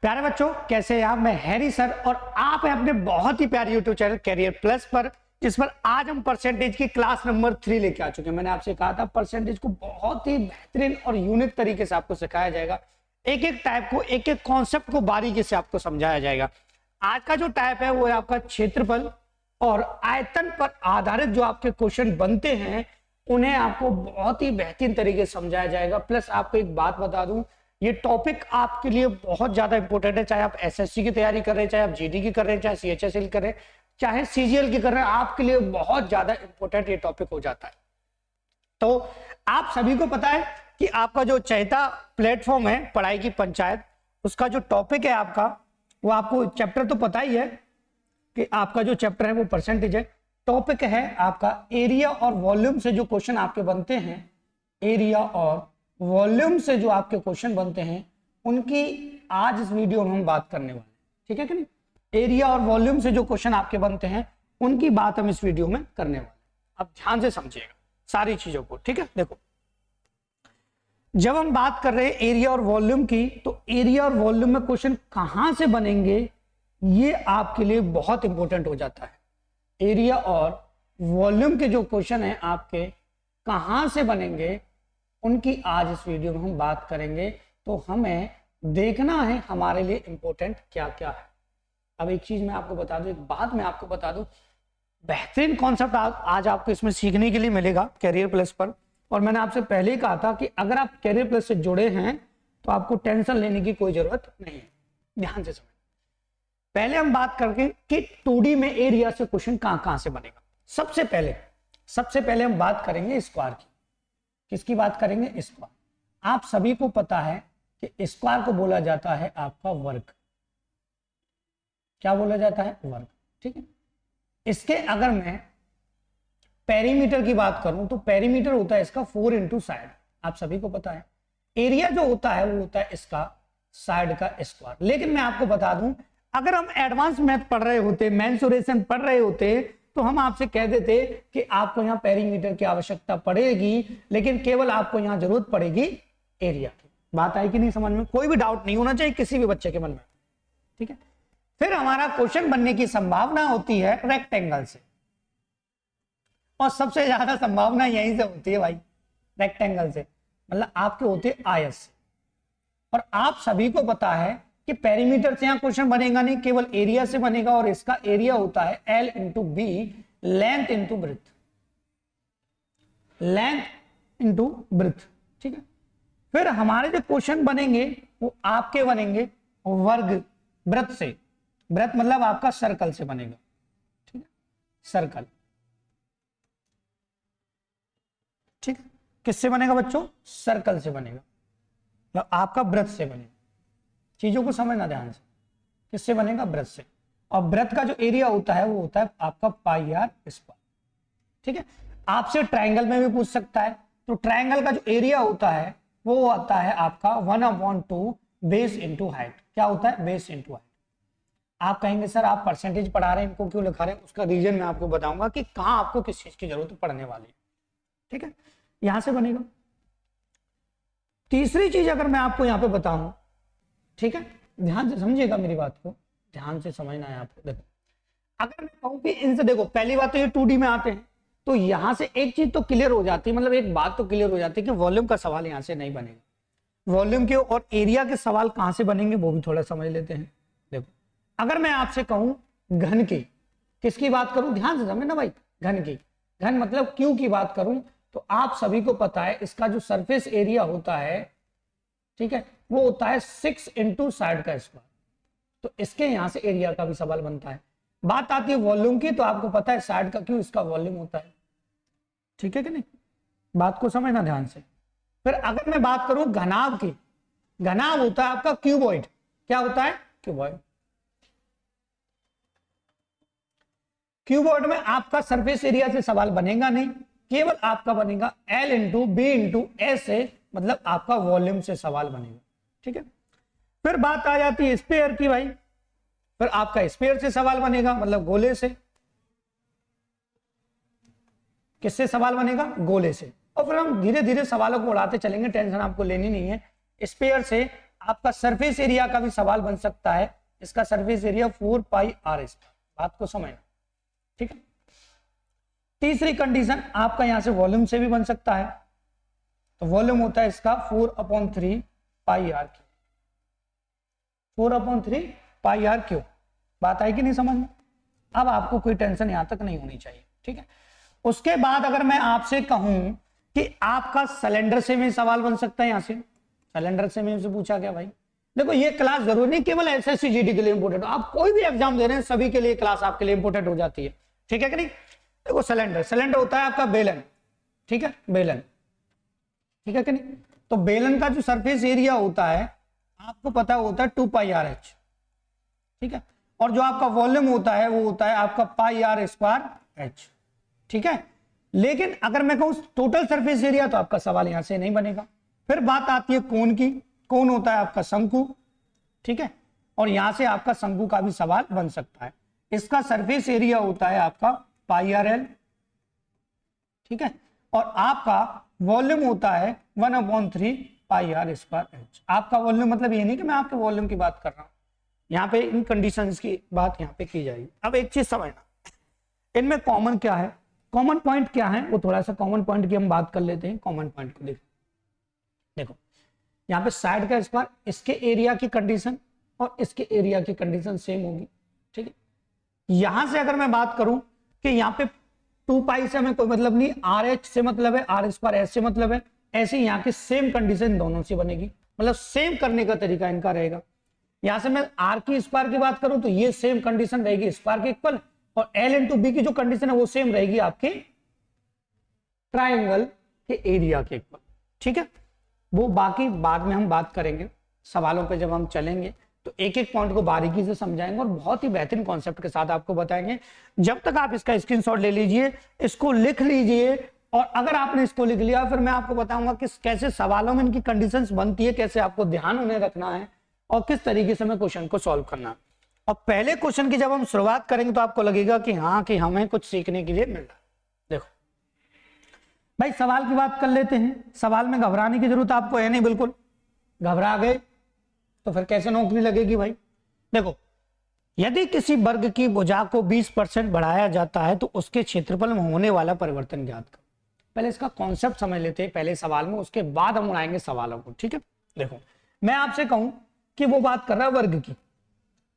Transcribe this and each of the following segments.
प्यारे बच्चों, कैसे हैं आप? मैं हैरी सर और आप हैं अपने बहुत ही प्यारे यूट्यूब चैनल कैरियर प्लस पर, जिस पर आज हम परसेंटेज की क्लास नंबर 3 लेके आ चुके हैं। मैंने आपसे कहा था परसेंटेज को बहुत ही बेहतरीन और यूनिक तरीके से आपको सिखाया जाएगा। एक एक टाइप को, एक एक कॉन्सेप्ट को बारीकी से आपको समझाया जाएगा। आज का जो टाइप है वो है आपका क्षेत्रफल और आयतन पर आधारित जो आपके क्वेश्चन बनते हैं उन्हें आपको बहुत ही बेहतरीन तरीके से समझाया जाएगा। प्लस आपको एक बात बता दूं, ये टॉपिक आपके लिए बहुत ज्यादा इंपॉर्टेंट है। चाहे आप एसएससी की तैयारी कर रहे हैं, चाहे आप जीडी की कर रहे हैं, चाहे सीएचएसएल कर रहे हैं, चाहे सीजीएल की कर रहे हैं, आपके लिए बहुत ज्यादा इंपॉर्टेंट ये टॉपिक हो जाता है। तो आप सभी को पता है कि आपका जो चहेता प्लेटफॉर्म है पढ़ाई की पंचायत, उसका जो टॉपिक है आपका, वो आपको चैप्टर तो पता ही है कि आपका जो चैप्टर है वो परसेंटेज है। टॉपिक है आपका एरिया और वॉल्यूम से जो क्वेश्चन आपके बनते हैं, एरिया और वॉल्यूम से जो आपके क्वेश्चन बनते हैं उनकी आज इस वीडियो में हम बात करने वाले हैं। ठीक है कि नहीं? एरिया और वॉल्यूम से जो क्वेश्चन आपके बनते हैं उनकी बात हम इस वीडियो में करने वाले हैं। अब ध्यान से समझिएगा सारी चीजों को। ठीक है, देखो, जब हम बात कर रहे हैं एरिया और वॉल्यूम की, तो एरिया और वॉल्यूम में क्वेश्चन कहां से बनेंगे ये आपके लिए बहुत इंपॉर्टेंट हो जाता है। एरिया और वॉल्यूम के जो क्वेश्चन है आपके कहां से बनेंगे उनकी आज इस वीडियो में हम बात करेंगे। तो हमें देखना है हमारे लिए इंपॉर्टेंट क्या क्या है। अब एक चीज मैं आपको बता दूं, एक बात मैं आपको बता दूं, बेहतरीन कॉन्सेप्ट आज आपको इसमें सीखने के लिए मिलेगा कैरियर प्लस पर। और मैंने आपसे पहले ही कहा था कि अगर आप कैरियर प्लस से जुड़े हैं तो आपको टेंशन लेने की कोई जरूरत नहीं है। ध्यान से समझ। पहले हम बात करके कि 2D में एरिया से क्वेश्चन कहां से बनेगा। सबसे पहले हम बात करेंगे स्क्वायर की। किसकी बात करेंगे? स्क्वायर। आप सभी को पता है कि स्क्वायर को बोला जाता है आपका वर्ग। क्या बोला जाता है? वर्ग। ठीक है। इसके अगर मैं पेरीमीटर की बात करूं तो पेरीमीटर होता है इसका 4 इंटू साइड। आप सभी को पता है एरिया जो होता है वो होता है इसका साइड का स्क्वायर। लेकिन मैं आपको बता दूं, अगर हम एडवांस मैथ पढ़ रहे होते, मेंसुरेशन पढ़ रहे होते, तो हम आपसे कह देते कि आपको यहाँ पेरीमीटर की आवश्यकता पड़ेगी, लेकिन केवल आपको यहाँ जरूरत पड़ेगी एरिया की। बात आई कि नहीं समझ में? कोई भी डाउट नहीं होना चाहिए किसी भी बच्चे के मन में। ठीक है। फिर हमारा क्वेश्चन बनने की संभावना होती है रेक्टेंगल से, और सबसे ज्यादा संभावना यहीं से होती है भाई, रेक्टेंगल से। मतलब आपके होते हैं आयत से। और आप सभी को पता है कि पेरीमीटर से यहां क्वेश्चन बनेगा नहीं, केवल एरिया से बनेगा। और इसका एरिया होता है L into B, length into breadth, length into breadth. ठीक है। फिर हमारे जो क्वेश्चन बनेंगे वो आपके बनेंगे वर्ग वृत्त से। वृत्त मतलब आपका सर्कल से बनेगा। ठीक है, सर्कल। ठीक है। किससे बनेगा बच्चों? सर्कल से बनेगा। मतलब आपका वृत्त से बनेगा। चीजों को समझना ध्यान से। किससे बनेगा? वृत्त से। और वृत्त का जो एरिया होता है वो होता है आपका पाई आर स्क्वायर। ठीक है। आपसे ट्रायंगल में भी पूछ सकता है, तो ट्रायंगल का जो एरिया होता है वो आता है आपका 1/2 बेस इंटू हाइट। क्या होता है? Base into height. आप कहेंगे सर आप परसेंटेज पढ़ा रहे हैं, इनको क्यों लिखा रहे हैं? उसका रीजन मैं आपको बताऊंगा कि कहां आपको किस चीज की जरूरत पड़ने वाली है। ठीक है, यहां से बनेगा। तीसरी चीज अगर मैं आपको यहां पे बताऊं, ठीक है, ध्यान से समझिएगा मेरी बात को, ध्यान से समझना है आपको। देखो, अगर मैं कहूं कि इनसे, देखो पहली बात तो ये 2D में आते हैं, तो यहां से एक चीज तो क्लियर हो जाती है, मतलब एक बात तो क्लियर हो जाती है कि वॉल्यूम का सवाल यहां से नहीं बनेगा। वॉल्यूम के और एरिया के सवाल कहां से बनेंगे वो भी थोड़ा समझ लेते हैं। देखो, अगर मैं आपसे कहूं घन की, किसकी बात करूं? ध्यान से समझना भाई, घन की। घन मतलब क्यों की बात करूं, तो आप सभी को पता है इसका जो सरफेस एरिया होता है, ठीक है, वो होता है 6 इंटू साइड का स्क्वायर। तो इसके यहां से एरिया का भी सवाल बनता है। बात आती है वॉल्यूम की, तो आपको पता है साइड का क्यों इसका वॉल्यूम होता है। ठीक है कि नहीं? बात को समझना ध्यान से। फिर अगर मैं बात करूं घनाभ की, घनाभ होता है आपका क्यूबॉइड। क्या होता है? क्यूबॉइड। क्यूबॉइड में आपका सरफेस एरिया से सवाल बनेगा नहीं, केवल आपका बनेगा L इंटू बी इंटू ए से, मतलब आपका वॉल्यूम से सवाल बनेगा। ठीक है। फिर बात आ जाती है स्फीयर की भाई, फिर आपका स्फीयर से सवाल बनेगा, मतलब गोले से। किससे सवाल बनेगा? गोले से। और फिर हम धीरे धीरे सवालों को उड़ाते चलेंगे, टेंशन आपको लेनी नहीं है। स्फीयर से आपका सरफेस एरिया का भी सवाल बन सकता है। इसका surface area 4 pi R square, बात को समझना, ठीक है। तीसरी कंडीशन आपका यहां से वॉल्यूम से भी बन सकता है, तो वॉल्यूम होता है इसका 4/3 pi R cube, 4/3 pi R cube. बात आई कि नहीं समझ में? अब आपको कोई टेंशन यहां तक नहीं होनी चाहिए, ठीक है। उसके बाद अगर मैं आपसे कहूं कि आपका सिलेंडर से भी सवाल बन सकता है, यहां से सिलेंडर से भी पूछा गया भाई। देखो ये क्लास जरूरी नहीं केवल एसएससी जीडी के लिए इंपोर्टेंट हो, आप कोई भी एग्जाम दे रहे हैं सभी के लिए क्लास आपके लिए इंपोर्टेंट हो जाती है, ठीक है कि नहीं। देखो सिलेंडर होता है आपका बेलन, ठीक है, बेलन, ठीक है कि नहीं। तो बेलन का जो सरफेस एरिया होता है आपको पता होता है 2 पाई आर एच, ठीक है। और जो आपका वॉल्यूम होता है वो होता है आपका पाई आर स्क्वायर एच, ठीक है। लेकिन अगर मैं कहूं टोटल सरफेस एरिया तो आपका सवाल यहां से नहीं बनेगा। फिर बात आती है कोण की, कोण होता है आपका शंकु, ठीक है। और यहां से आपका शंकु का भी सवाल बन सकता है। इसका सरफेस एरिया होता है आपका पाई आर एल, ठीक है। और आपका वॉल्यूम होता है 1/3 पाई आर स्क्वायर एच। आपका वॉल्यूम मतलब ये नहीं कि मैं आपके वॉल्यूम की बात कर रहा हूं, यहाँ पे इन कंडीशंस की बात यहाँ पे की जाएगी। अब एक चीज समझना, इनमें कॉमन क्या है, कॉमन पॉइंट क्या है, वो थोड़ा सा कॉमन पॉइंट की हम बात कर लेते हैं। कॉमन पॉइंट को देखो यहाँ पे साइड का स्क्वायर, इसके एरिया की कंडीशन और इसके एरिया की कंडीशन सेम होगी, ठीक है। यहां से अगर मैं बात करूं कि यहाँ पे 2 पाई से हमें कोई मतलब नहीं, आर एच से मतलब है, आर स्क्वायर एच से मतलब है, ऐसे यहाँ की सेम कंडीशन दोनों से बनेगी, मतलब सेम करने का तरीका इनका रहेगा। यहां से मैं आर की स्क्वायर की बात करूं तो ये सेम कंडीशन रहेगी स्क्वायर के इक्वल, और एल इंटू बी की जो कंडीशन है वो सेम रहेगी आपके ट्राइंगल के एरिया के इक्वल, ठीक है। वो बाकी बाद में हम बात करेंगे, सवालों पे जब हम चलेंगे तो एक एक पॉइंट को बारीकी से समझाएंगे और बहुत ही बेहतरीन कॉन्सेप्ट के साथ आपको बताएंगे। जब तक आप इसका स्क्रीनशॉट ले लीजिए, इसको लिख लीजिए, और अगर आपने इसको लिख लिया फिर मैं आपको बताऊंगा कि कैसे सवालों में इनकी कंडीशंस बनती है, कैसे आपको ध्यान उन्हें रखना है और किस तरीके से हमें क्वेश्चन को सॉल्व करना है। और पहले क्वेश्चन की जब हम शुरुआत करेंगे तो आपको लगेगा कि हाँ कि हमें कुछ सीखने के लिए मिल रहा है। देखो भाई सवाल की बात कर लेते हैं। सवाल में घबराने की जरूरत आपको है नहीं, बिल्कुल घबरा गए तो फिर कैसे नौकरी लगेगी भाई। देखो यदि किसी वर्ग की भुजा को 20% बढ़ाया जाता है तो उसके क्षेत्रफल में होने वाला परिवर्तन ज्ञात करो। पहले इसका कॉन्सेप्ट समझ लेते हैं पहले सवाल में, उसके बाद हम उड़ाएंगे सवालों को, ठीक है। देखो मैं आपसे कहूं कि वो बात कर रहा है वर्ग की,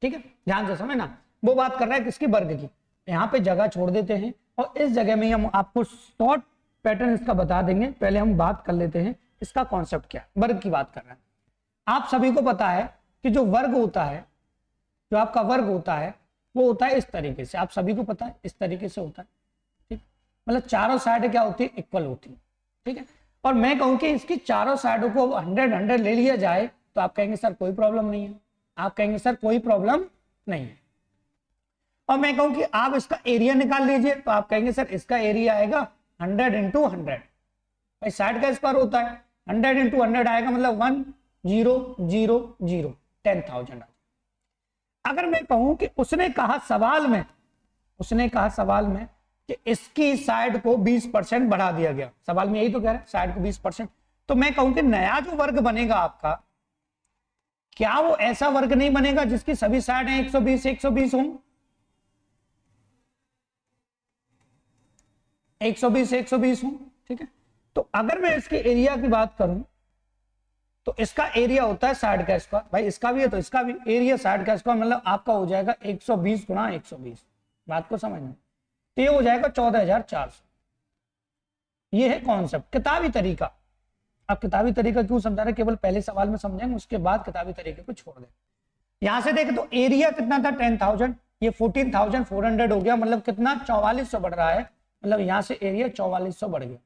ठीक है, ध्यान से समझना, वो बात कर रहा है किसकी, वर्ग की। यहाँ पे जगह छोड़ देते हैं और इस जगह में हम आपको शॉर्ट पैटर्न इसका बता देंगे। पहले हम बात कर लेते हैं इसका कॉन्सेप्ट क्या है। वर्ग की बात कर रहे हैं, आप सभी को पता है कि जो वर्ग होता है, जो आपका वर्ग होता है वो होता है इस तरीके से, आप सभी को पता है इस तरीके से होता है, ठीक, मतलब चारों साइड क्या होती है, इक्वल होती है, ठीक है। और मैं कहूं कि इसकी चारों साइडों को 100 ले लिया जाए तो आप कहेंगे सर कोई प्रॉब्लम नहीं है, आप कहेंगे सर कोई प्रॉब्लम नहीं है। और मैं कहूं कि आप इसका एरिया निकाल लीजिए तो आप कहेंगे सर इसका एरिया आएगा 100 × 100, भाई साइड का स्क्वायर होता है, 100 × 100 आएगा मतलब 1000 10,000। अगर मैं कहूं कि उसने कहा सवाल में कि इसकी साइड को 20% बढ़ा दिया गया, सवाल में यही तो कह रहा है साइड को 20%, तो मैं कहूं कि नया जो वर्ग बनेगा आपका, क्या वो ऐसा वर्ग नहीं बनेगा जिसकी सभी साइड 120 हों, 120 हों, ठीक है। तो अगर मैं इसके एरिया की बात करूं तो इसका एरिया होता है साइड का स्क्वायर, भाई इसका भी है तो इसका भी एरिया साइड का स्क्वायर, मतलब आपका हो जाएगा 120 × 120, बात को समझना, तो ये हो जाएगा 14,400। ये है कॉन्सेप्ट, किताबी तरीका। अब किताबी तरीका क्यों समझा रहे, केवल पहले सवाल में समझेंगे, उसके बाद किताबी तरीके को छोड़ दें। यहां से देखें तो एरिया कितना था 10,000, ये 14,400 हो गया, मतलब कितना 4400 बढ़ रहा है, मतलब यहां से एरिया 4400 बढ़ गया।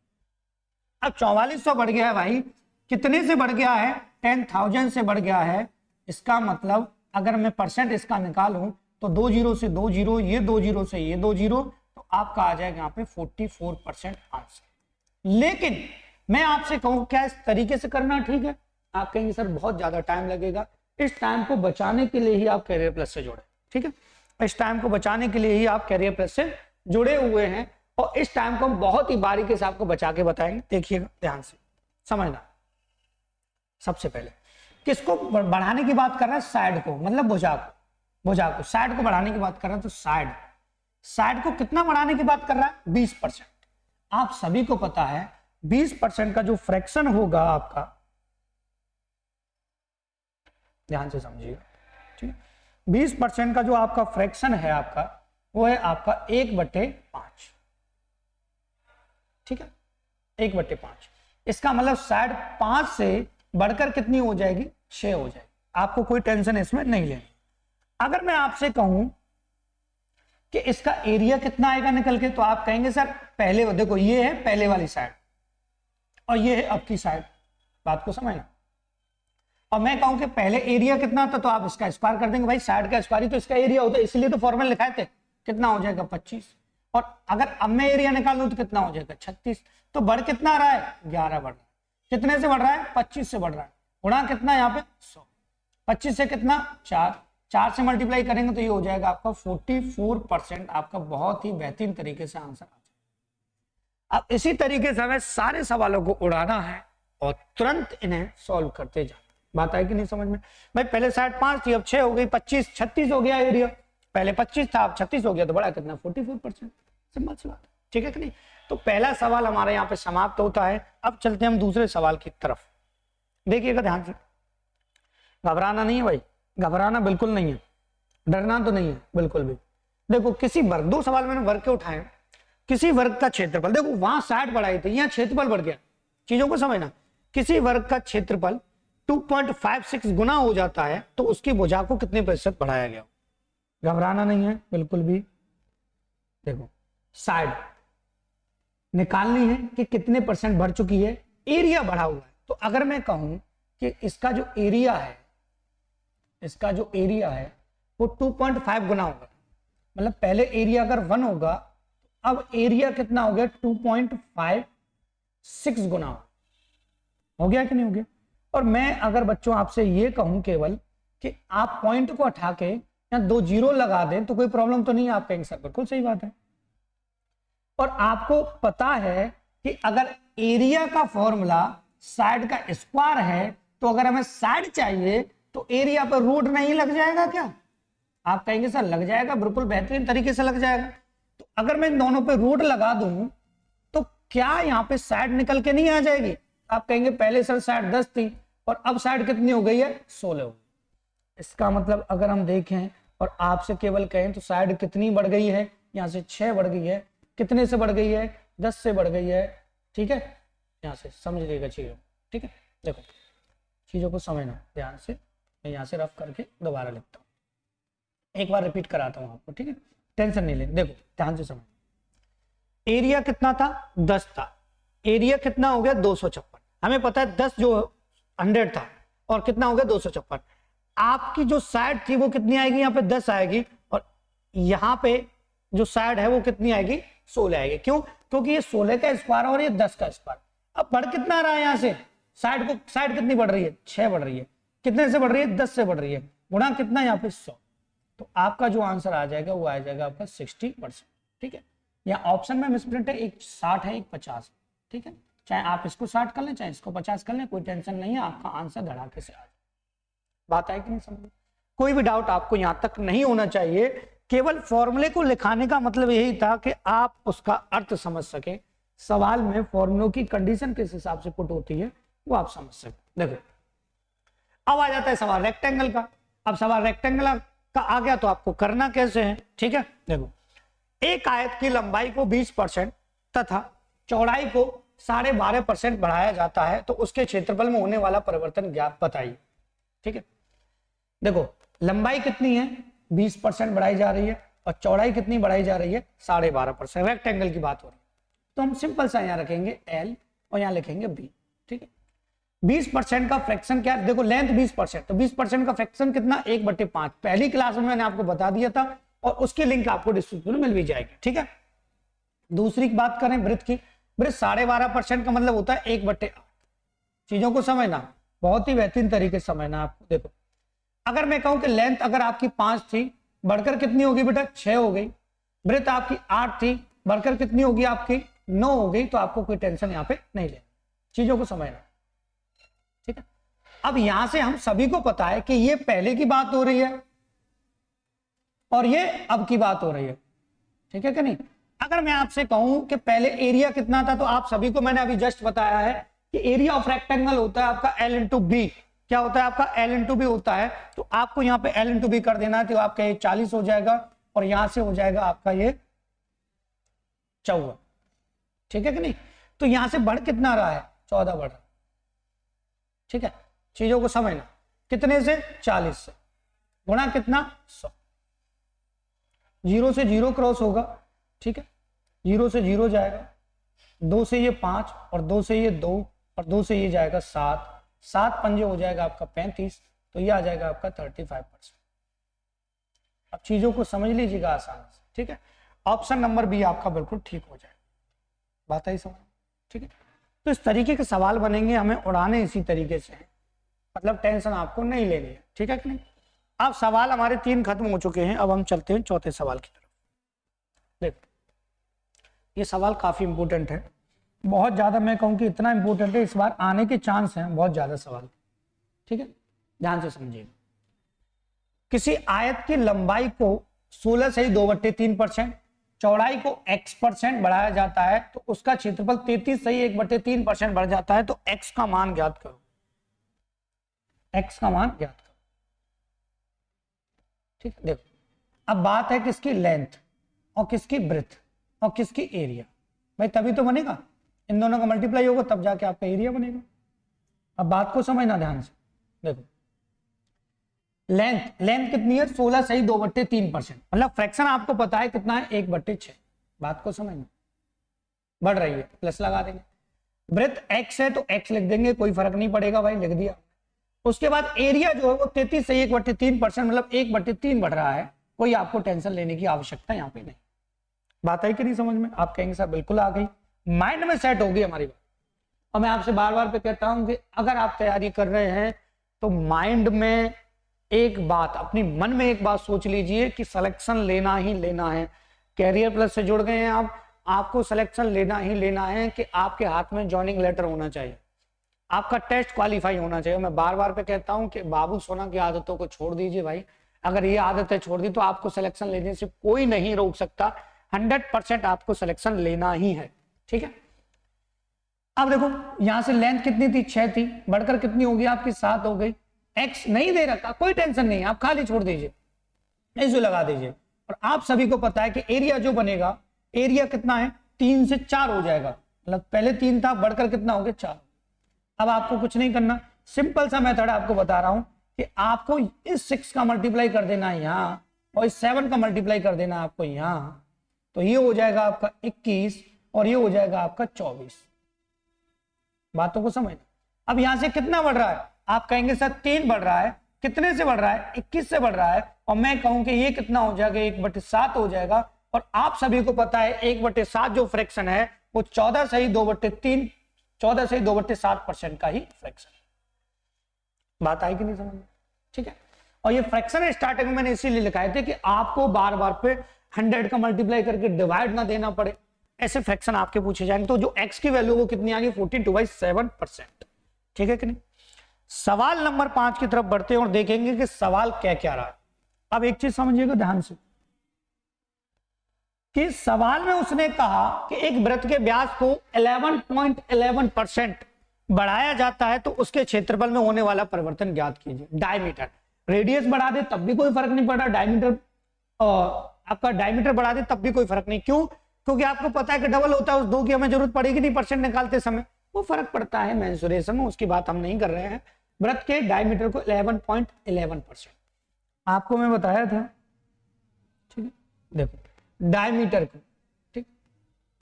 अब 4400 बढ़ गया है भाई, कितने से बढ़ गया है, 10,000 से बढ़ गया है। इसका मतलब अगर मैं परसेंट इसका निकालूं तो 2 0 से 2 0, ये 2 0 से ये 2 0, तो आपका आ जाएगा यहाँ पे 44% आंसर। लेकिन मैं आपसे कहूं क्या इस तरीके से करना ठीक है, आप कहेंगे सर बहुत ज्यादा टाइम लगेगा। इस टाइम को बचाने के लिए ही आप कैरियर प्लस से जुड़े, ठीक है, इस टाइम को बचाने के लिए ही आप कैरियर प्लस से जुड़े हुए हैं, और इस टाइम को हम बहुत ही बारीकी से आपको बचा के बताएंगे। देखिएगा ध्यान से समझना। सबसे पहले किसको बढ़ाने की बात कर रहा है? साइड को, मतलब भुजा को, भुजा को, साइड को बढ़ाने की बात कर रहा है। तो साइड को कितना बढ़ाने की बात कर रहा है? 20%। आप सभी को पता है 20% का जो फ्रैक्शन होगा आपका, ध्यान से समझिएगा, ठीक है, 20% का जो आपका फ्रैक्शन है आपका, वो है आपका 1/5। ठीक है, 1/5। इसका मतलब साइड 5 से बढ़कर कितनी हो जाएगी? 6 हो जाएगी। आपको कोई टेंशन इसमें नहीं लेनी। अगर मैं आपसे कहूं कि इसका एरिया कितना आएगा निकल के, तो आप कहेंगे सर पहले देखो ये है पहले वाली साइड और ये है अब की साइड, बात को समझना। और मैं कहूं कि पहले एरिया कितना था, तो आप इसका स्क्वायर कर देंगे। भाई साइड का स्क्वायर ही तो इसका एरिया होता है, इसलिए तो फॉर्मूला लिखाए थे। कितना हो जाएगा? 25। और अगर अब मैं एरिया निकाल लूं तो कितना हो जाएगा? 36। तो बढ़ कितना रहा है? 11 बढ़ रहा है। कितने से बढ़ रहा है? 25 से बढ़ रहा है। गुणा कितना यहाँ पे? 100। 25 से कितना? 4 से मल्टीप्लाई करेंगे तो ये हो जाएगा आपका 44%। आपका बहुत ही बेहतरीन तरीके से आंसर आ जाएगा। अब इसी तरीके से हमें सारे सवालों को उड़ाना है और तुरंत इन्हें सॉल्व करते जाना। बात आई कि नहीं समझ में? भाई पहले साइड 5 थी, अब 6 हो गई, 25, 36 हो गया एरिया। पहले 25 था, अब 36 हो गया, तो बड़ा कितना? 44%। सिंपल सी बात, ठीक है कि नहीं? तो पहला सवाल हमारे यहाँ पे समाप्त होता है। अब चलते हैं हम दूसरे सवाल की तरफ। देखिएगा ध्यान से, घबराना नहीं है भाई, घबराना बिल्कुल नहीं है, डरना तो नहीं है बिल्कुल भी। देखो किसी वर्ग, 2 सवाल मैंने वर्ग के उठाए। किसी वर्ग का क्षेत्रफल, देखो वहां साइड बढ़ाई थी, यहाँ क्षेत्रफल बढ़ गया। चीजों को समझना, किसी वर्ग का क्षेत्रफल 2.56 गुना हो जाता है तो उसकी भुजा को कितने प्रतिशत बढ़ाया गया? घबराना नहीं है बिल्कुल भी। देखो साइड निकालनी है कि कितने परसेंट बढ़ चुकी है, एरिया बढ़ा हुआ है। तो अगर मैं कहूं कि इसका जो एरिया है, इसका जो एरिया है वो 2.5 गुना होगा, मतलब पहले एरिया अगर 1 होगा, अब एरिया कितना हो गया? 2.56 गुना हो गया कि नहीं हो गया? और मैं अगर बच्चों आपसे ये कहूं केवल कि आप पॉइंट को हटा के यहाँ 2 जीरो लगा दें तो कोई प्रॉब्लम तो नहीं है, आप कहेंगे सर बिल्कुल सही बात है। और आपको पता है कि अगर एरिया का फॉर्मूला साइड का स्क्वायर है, तो अगर हमें साइड चाहिए तो एरिया पर रूट नहीं लग जाएगा क्या? आप कहेंगे सर लग जाएगा, बिल्कुल बेहतरीन तरीके से लग जाएगा। तो अगर मैं इन दोनों पे रूट लगा दूं तो क्या यहाँ पे साइड निकल के नहीं आ जाएगी? आप कहेंगे पहले सर साइड 10 थी और अब साइड कितनी हो गई है? 16 हो गई। इसका मतलब अगर हम देखें और आपसे केवल कहें तो साइड कितनी बढ़ गई है? यहाँ से 6 बढ़ गई है। कितने से बढ़ गई है? 10 से बढ़ गई है। ठीक है, यहाँ से समझ लीजिएगा चीजों, ठीक है। देखो चीजों को समझना ध्यान से, मैं यहाँ से रफ करके दोबारा लिखता हूँ, एक बार रिपीट कराता हूँ आपको, ठीक है, टेंशन नहीं लेनी। देखो ध्यान से समझ, एरिया कितना था? 10 था। एरिया कितना हो गया? 256। हमें पता है 10 जो 100 था और कितना हो गया? 256। आपकी जो साइड थी वो कितनी आएगी? यहाँ पे 10 आएगी और यहाँ पे जो साइड है वो कितनी आएगी? 16 आएगी। क्यों? क्योंकि ये 16 का स्क्वायर और ये 10 का स्क्वायर। अब बढ़ कितना रहा है यहाँ से? साइड कितनी बढ़ रही है? 6 बढ़ रही है। कितने से बढ़ रही है? 10 से बढ़ रही है। गुणा कितना यहाँ पे? 100। तो आपका जो आंसर आ जाएगा वो आ जाएगा आपका 60%। ठीक है, यहाँ ऑप्शन में मिसप्रिंट है, एक 60 है, एक 50। ठीक है, चाहे आप इसको 60 कर लें चाहे इसको 50 कर लें, कोई टेंशन नहीं है, आपका आंसर धड़ाके से आ जाए। बात आई कि नहीं समझ? कोई भी डाउट आपको यहाँ तक नहीं होना चाहिए। केवल फॉर्मूले को लिखाने का मतलब यही था कि आप उसका अर्थ समझ सके। सवाल में फॉर्मूलों की कंडीशन किस हिसाब से पुट होती है वो आप समझ सके। देखो अब आ जाता है सवाल रेक्टेंगल का। अब सवाल रेक्टेंगल का आ गया तो आपको करना कैसे है? ठीक है, देखो एक आयत की लंबाई को 20% तथा चौड़ाई को 12.5% बढ़ाया जाता है तो उसके क्षेत्रफल में होने वाला परिवर्तन ज्ञात बताइए। ठीक है, देखो लंबाई कितनी है? 20% बढ़ाई जा रही है और चौड़ाई कितनी बढ़ाई जा रही है? 12.5%। रेक्टेंगल की बात हो रही है तो हम सिंपल सा यहाँ रखेंगे L और यहाँ लिखेंगे B। ठीक है, 20% का फ्रैक्शन क्या? देखो लेंथ 20%, तो 20% का फ्रैक्शन कितना? 1/5। पहली क्लास में मैंने आपको बता दिया था और उसकी लिंक आपको डिस्क्रिप्शन में मिल भी जाएगी। ठीक है, दूसरी बात करें वृत्त की। वृत्त 12.5% का मतलब होता है 1/8। चीजों को समझना, बहुत ही बेहतरीन तरीके से समझना आपको। देखो अगर मैं कहूं कि लेंथ अगर आपकी 5 थी, बढ़कर कितनी होगी बेटा? 6 हो गई। वृत्त आपकी 8 थी, बढ़कर कितनी होगी? आपकी 9 हो गई। तो आपको कोई टेंशन यहाँ पे नहीं लेना, चीजों को समझना। ठीक है, अब यहां से हम सभी को पता है कि ये पहले की बात हो रही है और ये अब की बात हो रही है, ठीक है कि नहीं। अगर मैं आपसे कहूं कि पहले एरिया कितना था, तो आप सभी को मैंने अभी जस्ट बताया है कि एरिया ऑफ रेक्टेंगल होता है आपका L इंटू बी। क्या होता है आपका L इंटू बी होता है, तो आपको यहाँ पे L इंटू बी कर देना है, तो आपका ये 40 हो जाएगा और यहां से हो जाएगा आपका ये 54, ठीक है कि नहीं। तो यहां से बढ़ कितना रहा है, 14 बढ़ रहा, ठीक है। चीजों को समझना, कितने से 40 से गुणा कितना 100, 0 से 0 क्रॉस होगा, ठीक है, 0 से 0 जाएगा, 2 से ये 5 और 2 से ये 2 और 2 से ये जाएगा 7, 7 पंजे हो जाएगा आपका 35, तो ये आ जाएगा आपका 35%। अब चीजों को समझ लीजिएगा आसानी से, ठीक है। ऑप्शन नंबर बी आपका बिल्कुल ठीक हो जाएगा, बात आई समझ, ठीक है। तो इस तरीके के सवाल बनेंगे, हमें उड़ाने इसी तरीके से है, मतलब टेंशन आपको नहीं लेनी है, ठीक है कि नहीं। अब सवाल हमारे 3 खत्म हो चुके हैं, अब हम चलते हैं चौथे सवाल की तरफ। देखो ये सवाल काफी इंपोर्टेंट है, बहुत ज्यादा, मैं कहूं कि इतना इंपोर्टेंट है, इस बार आने के चांस हैं बहुत ज्यादा सवाल, ठीक है, ध्यान से समझिएगा। किसी आयत की लंबाई को 16 से 2/3%, चौड़ाई को x% बढ़ाया जाता है, तो उसका क्षेत्रफल 33 से 1/3% बढ़ जाता है, तो x का मान ज्ञात करो, x का मान ज्ञात करो, ठीक है। देखो अब बात है किसकी लेंथ और किसकी ब्रेथ और किसकी एरिया, भाई तभी तो बनेगा, इन दोनों का मल्टीप्लाई होगा तब जाके आपका एरिया बनेगा। अब बात को समझना ध्यान से, देखो लेंथ कितनी है, 16 सही 2/3%, मतलब फ्रैक्शन आपको पता है कितना है 1/6, बात को समझना, बढ़ रही है प्लस लगा देंगे। ब्रेथ x है तो x लिख देंगे, कोई फर्क नहीं पड़ेगा भाई, लिख दिया। उसके बाद एरिया जो है वो 33 से 1/3%, मतलब 1/3 बढ़ रहा है, कोई आपको टेंशन लेने की आवश्यकता यहाँ पे नहीं। बात आई कि नहीं समझ में, आप कहेंगे सर बिल्कुल आ गई, माइंड में सेट होगी हमारी बात। और मैं आपसे बार बार पे कहता हूं कि अगर आप तैयारी कर रहे हैं तो माइंड में एक बात, अपनी मन में एक बात सोच लीजिए कि सिलेक्शन लेना ही लेना है। कैरियर प्लस से जुड़ गए हैं आप, आपको सिलेक्शन लेना ही लेना है, कि आपके हाथ में ज्वाइनिंग लेटर होना चाहिए, आपका टेस्ट क्वालिफाई होना चाहिए। मैं बार बार पे कहता हूं कि बाबू सोना की आदतों को छोड़ दीजिए भाई, अगर ये आदतें छोड़ दी तो आपको सिलेक्शन लेने से कोई नहीं रोक सकता, 100% आपको सिलेक्शन लेना ही है, ठीक है। अब देखो यहां से लेंथ कितनी थी, 6 थी, बढ़कर कितनी होगी आपकी 7 हो गई। एक्स नहीं दे रखा, कोई टेंशन नहीं, आप खाली छोड़ दीजिए, ऐसे लगा दीजिए। और आप सभी को पता है कि एरिया जो बनेगा, एरिया कितना है 3 से 4 हो जाएगा, मतलब पहले 3 था, बढ़कर कितना हो गया 4। अब आपको कुछ नहीं करना, सिंपल सा मेथड आपको बता रहा हूं कि आपको इस 6 का मल्टीप्लाई कर देना है यहां और इस 7 का मल्टीप्लाई कर देना है आपको यहां, तो ये हो जाएगा आपका 21 और ये हो जाएगा आपका 24। बातों को समझना। अब यहां से कितना बढ़ रहा है, आप कहेंगे सर 3 बढ़ रहा है, कितने से बढ़ रहा है 21 से बढ़ रहा है, और मैं कहूं कि ये कितना हो जाएगा 1/7 हो जाएगा। और आप सभी को पता है 1/7 जो फ्रैक्शन है वो 14 से 2/3, 14 से 2/7% का ही फ्रैक्शन। बात आई कि नहीं समझ में, ठीक है। और ये फ्रैक्शन स्टार्टिंग में मैंने इसीलिए लिखा थे कि आपको बार बार पे 100 का मल्टीप्लाई करके डिवाइड ना देना पड़े, ऐसे फ्रैक्शन आपके पूछे जाएंगे। तो जो x की वैल्यू वो कितनी आ गई 42/7%, ठीक है कि नहीं। सवाल नंबर 5 की तरफ बढ़ते हैं और देखेंगे कि सवाल क्या क्या रहा है। अब एक चीज समझिएगा ध्यान से कि सवाल में उसने कहा कि एक वृत्त के व्यास को 11.11% बढ़ाया जाता है तो उसके क्षेत्रफल में होने वाला परिवर्तन ज्ञात कीजिए। डायमीटर, रेडियस बढ़ा दे तब भी कोई फर्क नहीं पड़ रहा, डायमीटर आपका डायमीटर बढ़ा दे तब भी कोई फर्क नहीं। क्यों? क्योंकि आपको पता है कि डबल होता है, उस 2 की हमें जरूरत पड़ेगी नहीं परसेंट निकालते समय, वो फर्क पड़ता है मेंसुरेशन में, उसकी बात हम नहीं कर रहे हैं। वृत्त के डायमीटर को 11.11%, आपको मैं बताया था, ठीक है। देखो डायमीटर को, ठीक,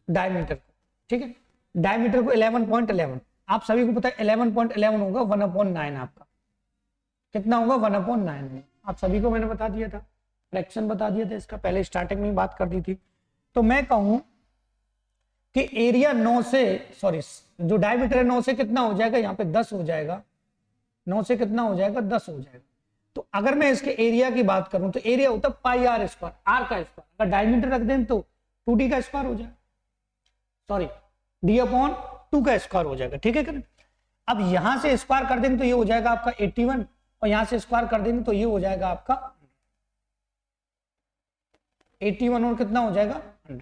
डायमीटर को, ठीक है, डायमीटर को 11.11, आप सभी को पता है 11.11 होगा 1/9, आपका कितना होगा 1/9, आप सभी को मैंने बता दिया था, फ्रैक्शन बता दिया था इसका, पहले स्टार्टिंग में बात कर दी थी। तो मैं कहूं कि एरिया 9 से, सॉरी जो डायमीटर है 9 से कितना हो जाएगा, यहाँ पे 10 हो जाएगा, 9 से कितना हो जाएगा 10 हो जाएगा। तो अगर मैं इसके एरिया की बात करूं तो एरिया होता है पाई r स्क्वायर, r का स्क्वायर, अगर डायमीटर रख दें तो 2d का स्क्वायर हो जाएगा, सॉरी d/2 का स्क्वायर हो जाएगा, ठीक है कि नहीं। अब यहां से स्क्वायर कर देंगे तो ये हो जाएगा आपका 81 और यहां से स्क्वायर कर देंगे तो ये हो जाएगा आपका 81 और कितना हो जाएगा 100।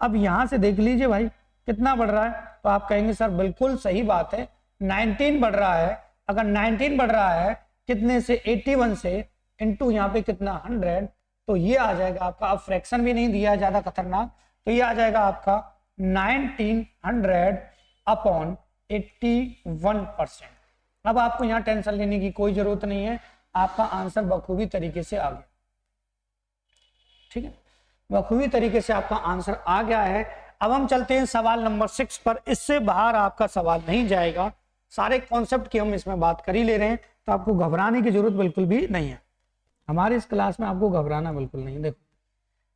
अब यहां से देख लीजिए भाई कितना बढ़ रहा है, तो आप कहेंगे सर बिल्कुल सही बात है 19 बढ़ रहा है। अगर 19 बढ़ रहा है कितने से 81 से इंटू यहाँ पे कितना 100, तो ये आ जाएगा आपका, अब फ्रैक्शन भी नहीं दिया ज्यादा खतरनाक, तो ये आ जाएगा आपका 1900 अपॉन 81%। अब आपको यहाँ टेंशन लेने की कोई जरूरत नहीं है, आपका आंसर बखूबी तरीके से आ गया। ठीक है, बखूबी तरीके से आपका आंसर आ गया है। अब हम चलते हैं सवाल नंबर 6 पर। इससे बाहर आपका सवाल नहीं जाएगा, सारे कॉन्सेप्ट की हम इसमें बात कर ही ले रहे हैं, तो आपको घबराने की जरूरत बिल्कुल भी नहीं है। हमारे इस क्लास में आपको घबराना बिल्कुल नहीं। देखो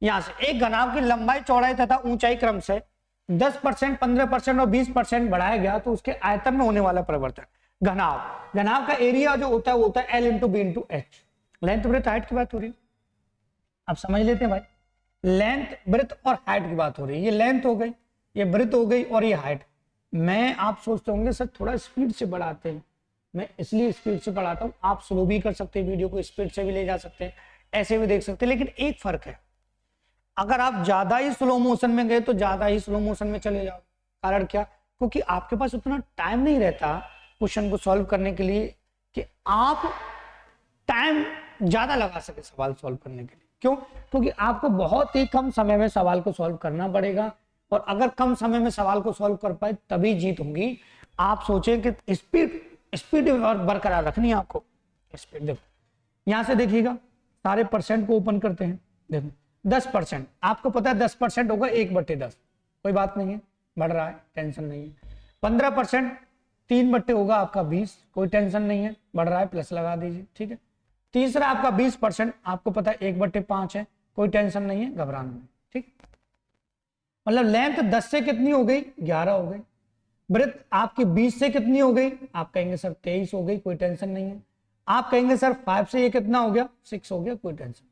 यहां से एक घनाभ की लंबाई चौड़ाई तथा ऊंचाई क्रम से 10%, 15% और 20% बढ़ाया गया तो उसके आयतन में होने वाला परिवर्तन। घनाभ का एरिया जो होता है वो होता है L into B into H. Length breadth height की बात हो रही है, अब समझ लेते हैं भाई। लेंथ ब्रेथ और हाइट की बात हो रही है, ये लेंथ हो गई, ये ब्रेथ हो गई और ये हाइट। मैं आप सोचते होंगे सर थोड़ा स्पीड से बढ़ाते हैं, मैं इसलिए स्पीड से बढ़ाता हूं, आप स्लो भी कर सकते हैं, वीडियो को स्पीड से भी ले जा सकते हैं, ऐसे भी देख सकते हैं, लेकिन एक फर्क है, अगर आप ज्यादा ही स्लो मोशन में गए तो ज्यादा ही स्लो मोशन में चले जाओ। कारण क्या, क्योंकि आपके पास उतना टाइम नहीं रहता क्वेश्चन को सॉल्व करने के लिए कि आप टाइम ज्यादा लगा सके सवाल सॉल्व करने के लिए। क्यों, क्योंकि आपको बहुत ही कम समय में सवाल को सॉल्व करना पड़ेगा, और अगर कम समय में सवाल को सॉल्व कर पाए तभी जीत होगी। आप सोचें कि स्पीड बरकरार रखनी है आपको। स्पीड देखो, यहां से देखिएगा सारे परसेंट को ओपन करते हैं। देखो 10%, आपको पता है 10% होगा 1/10, कोई बात नहीं है, बढ़ रहा है, टेंशन नहीं है। 15% 3 होगा आपका 20, कोई टेंशन नहीं है, बढ़ रहा है, प्लस लगा दीजिए। ठीक है, तीसरा आपका 20%, आपको पता है 1/5 है, कोई टेंशन नहीं है, घबराना नहीं। ठीक, मतलब लेंथ 10 से कितनी हो गई, 11 हो गई। ब्रेथ आपकी 20 से कितनी हो गई, आप कहेंगे सर 23 हो गई, कोई टेंशन नहीं है। आप कहेंगे सर 5 से ये कितना हो गया, 6 हो गया, कोई टेंशन।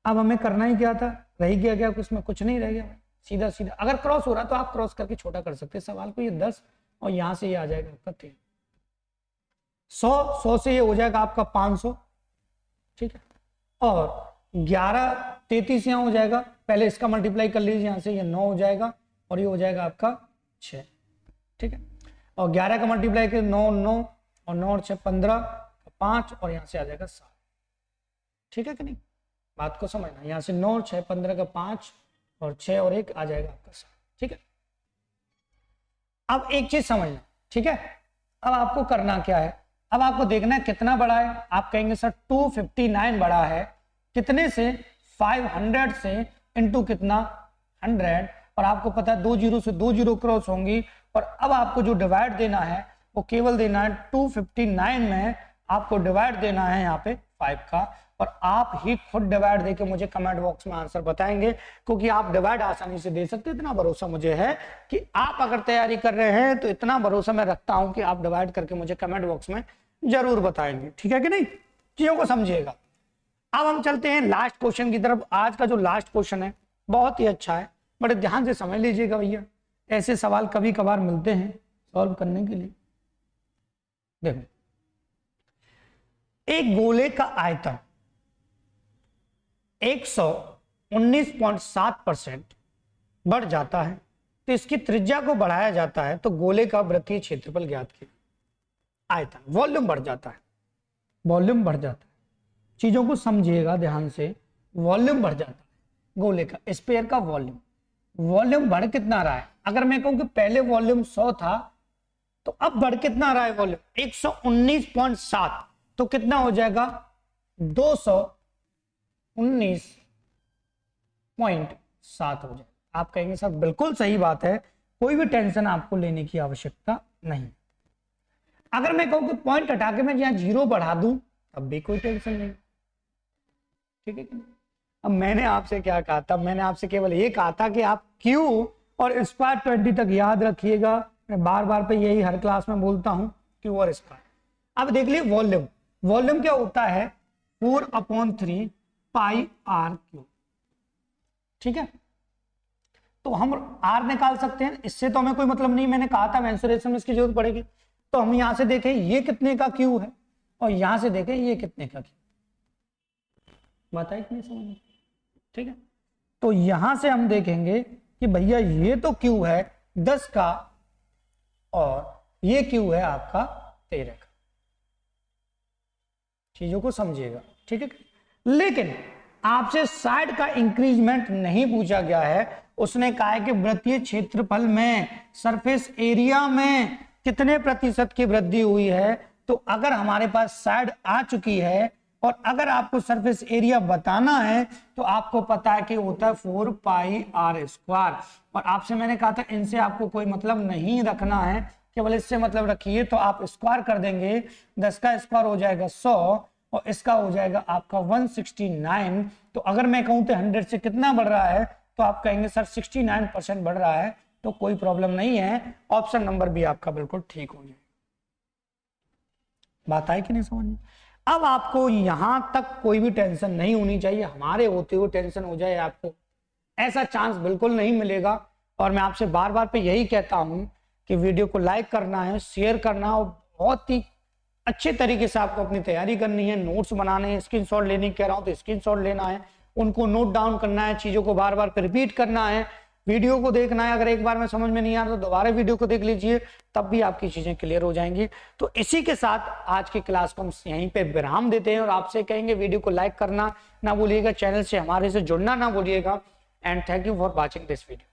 अब हमें करना ही क्या था, रह गया क्या, उसमें कुछ नहीं रह गया, सीधा सीधा। अगर क्रॉस हो रहा तो आप क्रॉस करके छोटा कर सकते हैं सवाल को, ये 10 और यहां से ये आ जाएगा आपका 3, 100 से ये हो जाएगा आपका 500। ठीक है, और 11 33 यहाँ हो जाएगा, पहले इसका मल्टीप्लाई कर लीजिए, यहां से ये 9 हो जाएगा और ये हो जाएगा आपका 6। ठीक है, और 11 का मल्टीप्लाई कर 9 9 और 9 और 6 15, 5 और यहां से आ जाएगा 7। ठीक है कि नहीं, बात को समझना, यहां से 9 6 15 का 5 और 6 और 1 आ जाएगा आपका 7। ठीक है, अब एक चीज समझना। ठीक है, अब आपको करना क्या है, अब आपको देखना है कितना बड़ा है। आप कहेंगे सर 259 बड़ा है, कितने से, 500 से इंटू कितना 100, और आपको पता है 2 जीरो से 2 जीरो क्रॉस होंगी, और अब आपको जो डिवाइड देना है वो केवल देना है 259 में, आपको डिवाइड देना है यहाँ पे 5 का, और आप ही खुद डिवाइड देके मुझे कमेंट बॉक्स में आंसर बताएंगे, क्योंकि आप डिवाइड आसानी से दे सकते हैं, इतना भरोसा मुझे है कि आप अगर तैयारी कर रहे हैं तो इतना भरोसा मैं रखता हूं कि आप डिवाइड करके मुझे कमेंट बॉक्स में जरूर बताएंगे। ठीक है कि नहीं, चीजों को समझिएगा। अब हम चलते हैं लास्ट क्वेश्चन की तरफ। आज का जो लास्ट क्वेश्चन है बहुत ही अच्छा है, बड़े ध्यान से समझ लीजिएगा भैया, ऐसे सवाल कभी कभार मिलते हैं सॉल्व करने के लिए। देखो, एक गोले का आयतन 119.7% बढ़ जाता है तो इसकी त्रिज्या को बढ़ाया जाता है, तो गोले का वृत्तीय क्षेत्रफल ज्ञात कीजिए। आयतन, वॉल्यूम बढ़ जाता है, वॉल्यूम बढ़ जाता है, चीजों को समझिएगा ध्यान से, वॉल्यूम बढ़ जाता है गोले का, स्फीयर का वॉल्यूम। वॉल्यूम बढ़ कितना रहा है, अगर मैं कहूं कि पहले वॉल्यूम 100 था तो अब बढ़ कितना रहा है वॉल्यूम 119.7, तो कितना हो जाएगा 219.7 हो जाए। आप कहेंगे सर बिल्कुल सही बात है, कोई भी टेंशन आपको लेने की आवश्यकता नहीं। अगर मैं कहूं कि पॉइंट हटा के मैं यहां 0 बढ़ा दूं तब भी कोई टेंशन नहीं। ठीक है, अब मैंने आपसे क्या कहा था, मैंने आपसे केवल ये कहा था कि आप Q और स्क्वायर 20 तक याद रखिएगा। मैं बार बार पे यही हर क्लास में बोलता हूं, Q और स्क्वायर। अब देख लीजिए वॉल्यूम, वॉल्यूम क्या होता है 4/3 पाई r क्यूब। ठीक है, तो हम आर निकाल सकते हैं, इससे तो हमें कोई मतलब नहीं, मैंने कहा था मेंसुरेशन में इसकी जरूरत पड़ेगी। तो हम यहां से देखें ये कितने का क्यू है और यहां से देखें ये कितने का क्यू, बताइए कि नहीं समझ में? ठीक है, तो यहां से हम देखेंगे कि भैया ये तो क्यू है 10 का और ये क्यू है आपका 13 का। चीजों को समझिएगा, ठीक है। लेकिन आपसे साइड का इंक्रीजमेंट नहीं पूछा गया है, उसने कहा है कि वृत्तीय क्षेत्रफल में सरफेस एरिया में कितने प्रतिशत की वृद्धि हुई है। तो अगर हमारे पास साइड आ चुकी है और अगर आपको सरफेस एरिया बताना है तो आपको पता है कि होता है 4 पाई आर स्क्वायर। और आपसे मैंने कहा था इनसे आपको कोई मतलब नहीं रखना है, केवल इससे मतलब रखिए। तो आप स्क्वायर कर देंगे, 10 का स्क्वायर हो जाएगा 100 और इसका हो जाएगा आपका 169। तो अगर मैं कहूं तो 100 से कितना बढ़ रहा है तो आप कहेंगे सर 69% बढ़ रहा है, तो कोई प्रॉब्लम नहीं है, ऑप्शन नंबर भी आपका बिल्कुल ठीक हो जाए। बात आई कि नहीं समझ में? अब आपको यहां तक कोई भी टेंशन नहीं होनी चाहिए, हमारे होते हुए टेंशन हो जाए आपको, ऐसा चांस बिल्कुल नहीं मिलेगा। और मैं आपसे बार बार पे यही कहता हूं कि वीडियो को लाइक करना है, शेयर करना और बहुत ही अच्छे तरीके से आपको अपनी तैयारी करनी है, नोट्स बनाने हैं, स्क्रीनशॉट लेने कह रहा हूं तो स्क्रीनशॉट लेना है, उनको नोट डाउन करना है, चीजों को बार बार रिपीट करना है, वीडियो को देखना है। अगर एक बार में समझ में नहीं आ रहा तो दोबारा वीडियो को देख लीजिए, तब भी आपकी चीजें क्लियर हो जाएंगी। तो इसी के साथ आज की क्लास को हम यहीं पे विराम देते हैं और आपसे कहेंगे वीडियो को लाइक करना ना भूलिएगा, चैनल से हमारे से जुड़ना ना भूलिएगा। And thank you for watching this video.